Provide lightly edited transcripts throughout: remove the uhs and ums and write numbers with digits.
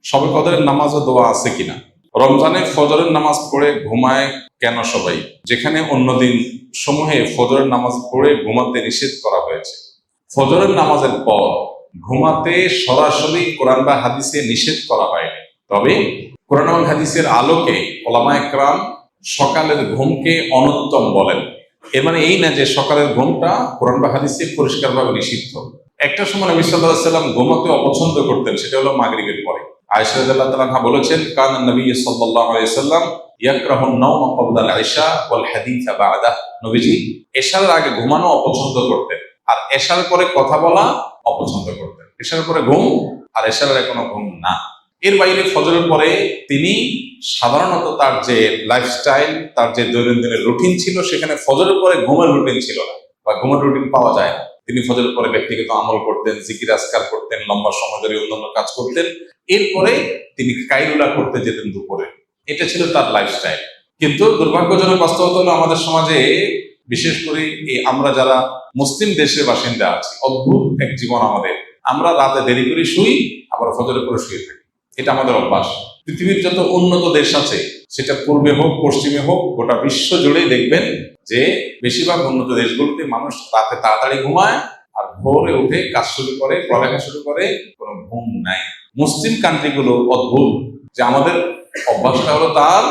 শবে কদরের নামাজ ও দোয়া আছে কিনা? রমজানে ফজরের নামাজ পড়ে ঘুমায় কেন সবাই, যেখানে অন্যদিন সমূহে ফজরের নামাজ পড়ে ঘুমাতে নিষেধ করা হয়েছে? ফজরের নামাজের পর ঘুমাতে সরাসরি কোরআন বা হাদিসে নিষেধ করা হয়নি, তবে কোরআন এবং হাদিসের আলোকে ওলামায়ে কেরাম সকালের ঘুমকে অনুত্তম বলেন। এর মানে এই না যে সকালের ঘুমটা কোরআন বা হাদিসে পরিষ্কারভাবে নিষিদ্ধ। একটা সময় নবী সাল্লাল্লাহু আলাইহি ওয়াসাল্লাম ঘুমাতে অপছন্দ করতেন, সেটা হলো মাগরিবের পরে। আয়েশা রাদিয়াল্লাহু তাআলা আনহা বলেছেন, কানা নবী সাল্লাল্লাহু আলাইহি ওয়াসাল্লাম ইয়াকরাহু আন-নাওম ক্বাবলা আল-ইশা ওয়াল হাদিসা বা'দা। নবীজি এশার আগে ঘুমানো অপছন্দ করতেন, আর এশার পরে কথা বলা অপছন্দ করতেন। এশার পরে ঘুম আর এশার আগে কোনো ঘুম না। এর বাইরে ফজরের পরে তিনি সাধারণত তার যে লাইফস্টাইল, তার যে দৈনন্দিনের রুটিন ছিল, সেখানে ফজরের পরে ঘুমের রুটিন ছিল না, বা ঘুমের রুটিন পাওয়া যায় না। তিনি ফজরের পরে ব্যক্তিগত আমল করতেন, জিকির আজকার করতেন, লম্বা সময় ধরে অন্যান্য কাজ করতেন। এরপরে তিনি কাইলুলা করতে যেতেন দুপুরে। এটা ছিল তার লাইফস্টাইল। কিন্তু দুর্ভাগ্যজনক বাস্তবতা হলো আমাদের সমাজে, বিশেষ করে আমরা যারা মুসলিম দেশের বাসিন্দা আছি, অদ্ভুত এক জীবন আমাদের। আমরা রাতে দেরি করে শুই, আবার ফজরের পরে শুয়ে থাকি। এটা আমাদের অভ্যাস। পৃথিবীর যত উন্নত দেশ আছে, সেটা পূর্বে হোক পশ্চিমে হোক, গোটা বিশ্ব জুড়েই দেখবেন যে বেশিরভাগ উন্নত দেশগুলোতে মানুষ রাতে তাড়াতাড়ি ঘুমায় আর ভোরে উঠে কাজ শুরু করে, পড়ালেখা শুরু করে, কোনো ঘুম নাই। মুসলিম কান্ট্রিগুলো অদ্ভুত যে আমাদের অভ্যাসটা হলো তার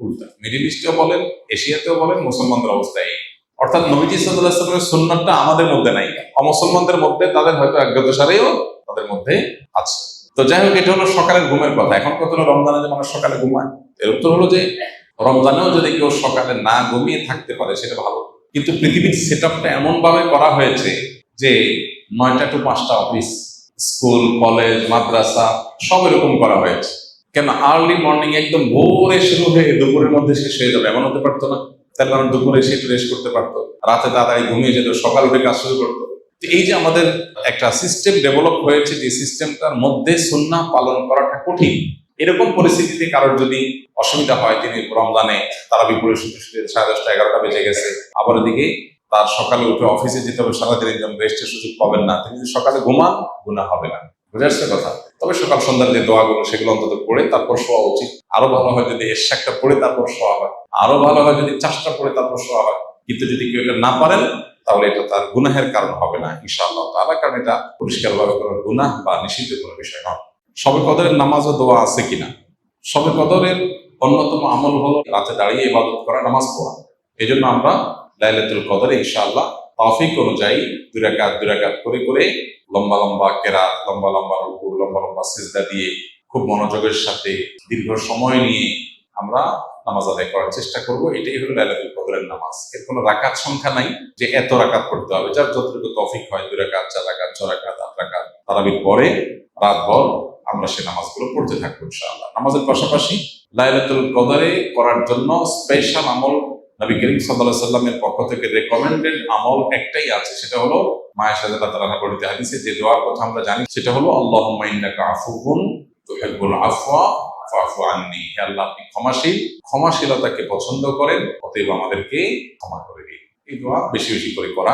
উল্টা। মিডল ইস্টেও বলেন, এশিয়াতেও বলেন, মুসলমানদের অবস্থায়। অর্থাৎ নবীজি সাল্লাল্লাহু আলাইহি ওয়াসাল্লামের সুন্নাতটা আমাদের মধ্যে নাই, অমুসলমানদের মধ্যে, তাদের হয়তো অজ্ঞাতসারেও তাদের মধ্যে আছে। তো যাই হোক, এটা হলো সকালের ঘুমের কথা। এখন কত হলো রমজানে যে মানুষ সকালে ঘুমায়, এর উত্তর হলো যে রমজানেও যদি কেউ সকালে না ঘুমিয়ে থাকতে পারে সেটা ভালো। কিন্তু পৃথিবীর সেট আপটা এমন ভাবে করা হয়েছে যে 9টা to 5টা অফিস, স্কুল, কলেজ, মাদ্রাসা সব এরকম করা হয়েছে। কেন আর্লি মর্নিং একদম ভোরে শুরু হয়ে দুপুরের মধ্যে শেষ হয়ে যাবে, এমন হতে পারতো না? তার কারণ দুপুরে সে একটু রেস্ট করতে পারতো, রাতে তাড়াতাড়ি ঘুমিয়ে যেত, সকাল উঠে কাজ শুরু করতো। এই যে আমাদের একটা সিস্টেম ডেভেলপ হয়েছে, যে সিস্টেমটার মধ্যে সুন্নাহ পালন করাটা কঠিন, এরকম পরিস্থিতিতে কারোর যদি অসুবিধা হয়, তিনি রমজানে তারাবি পড়ে শুতে শুতে 10:30 11টা বেজে গেছে, আবার এদিকে তার সকালে উঠে অফিসে যেতে হবে, সারাদিনের জন্য রেস্টের সুযোগ পাবেন না, তিনি যদি সকালে ঘুমান গুনাহ হবে না। বুঝে আসছে কথা? তবে সকাল সন্ধ্যার যে দোয়াগুলো, সেগুলো অন্তত পড়ে তারপর শোয়া উচিত। আরো ভালো হয় যদি এশাকটা পড়ে তারপর শোয়া হয়, আরো ভালো হয় যদি চাষটা পড়ে তারপর শোয়া হয়। কিন্তু যদি কেউ এটা না পারেন, তাহলে এটা তার গুনাহের কারণ হবে না ইনশাআল্লাহ তাআলা, কারণ এটা পরিষ্কারভাবে কোনো গুনাহ বা নিষিদ্ধ কোনো বিষয় নয়। শবে কদরের নামাজ ও দোয়া আছে কিনা? শবে কদরের অন্যতম আমল হলো রাতে দাঁড়িয়ে ইবাদত করা, নামাজ পড়া। এই জন্য আমরা লাইলাতুল কদরে ইনশাআল্লাহ তৌফিক অনুযায়ী 2 রাকাত করে করে লম্বা লম্বা কেরাত, লম্বা লম্বা রুকু, লম্বা লম্বা সিজদা দিয়ে খুব মনোযোগের সাথে দীর্ঘ সময় নিয়ে আমরা নামাজ আদায় করার চেষ্টা করব। এটাই হলো লাইলাতুল কদরের নামাজ। এর কোনো রাকাত সংখ্যা নাই যে এত রাকাত পড়তে হবে, যার যতটুকু তৌফিক হয়, 2 রাকাত, 4 রাকাত, 6 রাকাত, 8 রাকাত, তারাবির পরে রাতভর আমরা সেই নামাজগুলো পড়তে থাকবো ইনশাআল্লাহ। নামাজের পাশাপাশি লাইলাতুল কদরে করার জন্য স্পেশাল আমল নবী করিম সাল্লাল্লাহু আলাইহি ওয়াসাল্লামের পক্ষ থেকে রেকমেন্ডেড আমল একটাই আছে, সেটা হলো মা আয়েশা রাদিয়াল্লাহু তাআলা আনহা বর্ণিত হাদিসে যে দোয়ার কথা আমরা জানি, সেটা হলো আল্লাহুম্মা ইন্নাকা আফুউন তুহিব্বুল আফওয়া ফাফু আন্নি। হে আল্লাহ, আপনি ক্ষমাশীল, ক্ষমাশীলতাকে পছন্দ করেন, অতএব আমাদেরকে ক্ষমা করে দিন। এই দোয়া বেশি বেশি করে করা।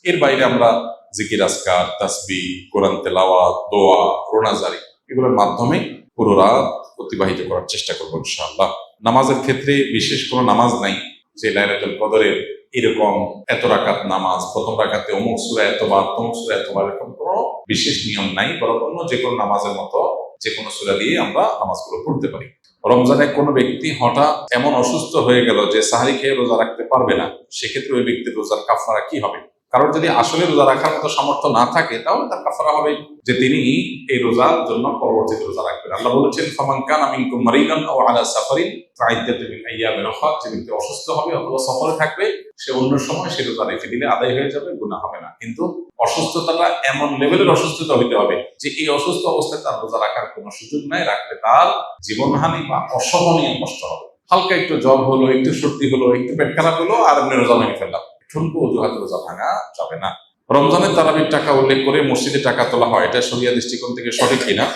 এর বাইরে আমরা জিকির আজকার, তাসবিহ, কোরআন তেলাওয়াত, দোয়া, রোনাজারি এগুলোর মাধ্যমে পুরো রাত অতিবাহিত করার চেষ্টা করবো ইনশাআল্লাহ। নামাজের ক্ষেত্রে বিশেষ কোনো নামাজ নাই যে লাইলাতুল কদরের এরকম এত রাকাত নামাজ, প্রথম রাকাতে অমুক সূরা এতবার, তমুক সূরা এতবার, এরকম কোনো বিশেষ নিয়ম নাই। বরং অন্য যে কোনো নামাজের মতো যে কোনো সূরা দিয়ে আমরা নামাজগুলো পড়তে পারি। রমজানে কোনো ব্যক্তি হঠাৎ এমন অসুস্থ হয়ে গেল যে সাহরি খেয়ে রোজা রাখতে পারবে না, সেক্ষেত্রে ওই ব্যক্তির রোজার কাফারা কি হবে? কারণ যদি আসলে রোজা রাখার মতো সামর্থ্য না থাকে, তাহলে তার কাফারা হবে যে তিনি এই রোজার জন্য পরবর্তীতে রোজা রাখবেন। আল্লাহ বলেছেন, ফামান কানা মিনকুম মারিদান আও আলা সাফারিন ফাইদ্দাতুন মিন আইয়ামিন উখরা। যে ব্যক্তি অসুস্থ হবে অথবা সফরে থাকবে, সে অন্য সময় সে রোজা রেখে দিলে আদায় হয়ে যাবে, গুনাহ হবে না। কিন্তু অসুস্থতাটা এমন লেভেলের অসুস্থতা হতে হবে যে এই অসুস্থ অবস্থায় তার রোজা রাখার কোনো সুযোগ নাই, রাখলে তার জীবনহানি বা অসহনীয় কষ্ট হবে। হালকা একটু জ্বর হলো, একটু সর্দি হলো, একটু পেট খারাপ হলো, আর এমনি রোজা ভেঙে ফেললাম, ঠুনকো অজুহাতে রোজা ভাঙা যাবে না। রমজানের তারাবির টাকা উল্লেখ করে মসজিদে টাকা তোলা হয়, এটা শরিয়া দৃষ্টিকোণ থেকে সঠিক কিনা?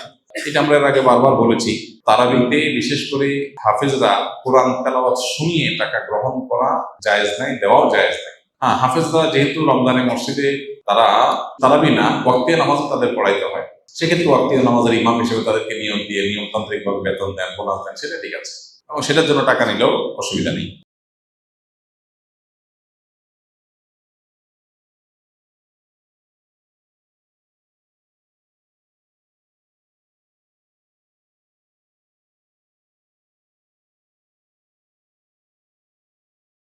এটা আমরা এর আগে বারবার বলেছি। তারাবিতে বিশেষ করে হাফেজরা কোরআন তেলাওয়াত শুনিয়ে টাকা গ্রহণ করা জায়েজ নাই, দেওয়াও জায়েজ নাই। হাফেজরা যেহেতু রমজানে মসজিদে তারা তারাবি না, ওয়াক্তে নামাজ তাদের পড়াইতে হয়, সেক্ষেত্রে ওয়াক্তীয় নামাজের ইমাম হিসেবে তাদেরকে নিয়োগ দিয়ে নিয়মতান্ত্রিকভাবে বেতন দেন, বোনাস দেন, সেটা ঠিক আছে, এবং সেটার জন্য টাকা নিলেও অসুবিধা নেই।